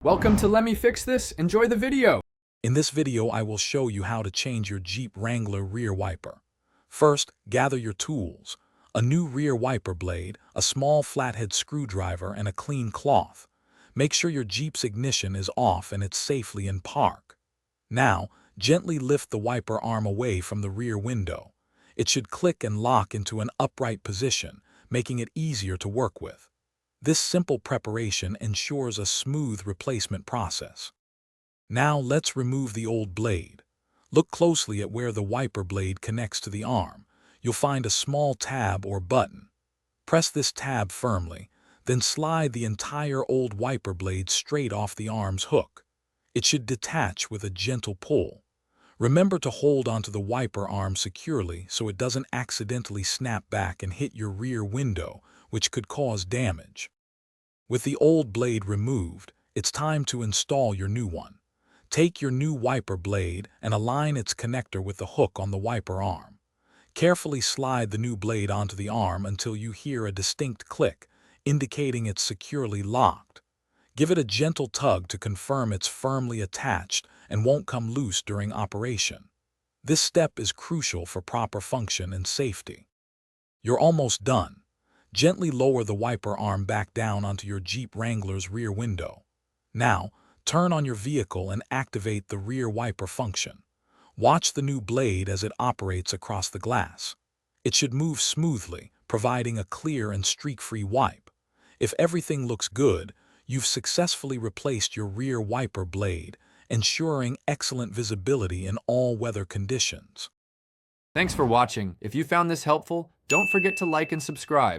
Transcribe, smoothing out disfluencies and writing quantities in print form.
Welcome to Let Me Fix This. Enjoy the video. In this video, I will show you how to change your Jeep Wrangler rear wiper. First, gather your tools: a new rear wiper blade, a small flathead screwdriver, and a clean cloth. Make sure your Jeep's ignition is off and it's safely in park. Now, gently lift the wiper arm away from the rear window. It should click and lock into an upright position, making it easier to work with. This simple preparation ensures a smooth replacement process. Now let's remove the old blade. Look closely at where the wiper blade connects to the arm. You'll find a small tab or button. Press this tab firmly, then slide the entire old wiper blade straight off the arm's hook. It should detach with a gentle pull. Remember to hold onto the wiper arm securely so it doesn't accidentally snap back and hit your rear window, which could cause damage. With the old blade removed, it's time to install your new one. Take your new wiper blade and align its connector with the hook on the wiper arm. Carefully slide the new blade onto the arm until you hear a distinct click, indicating it's securely locked. Give it a gentle tug to confirm it's firmly attached and won't come loose during operation. This step is crucial for proper function and safety. You're almost done. Gently lower the wiper arm back down onto your Jeep Wrangler's rear window. Now, turn on your vehicle and activate the rear wiper function. Watch the new blade as it operates across the glass. It should move smoothly, providing a clear and streak-free wipe. If everything looks good, you've successfully replaced your rear wiper blade, ensuring excellent visibility in all weather conditions. Thanks for watching. If you found this helpful, don't forget to like and subscribe.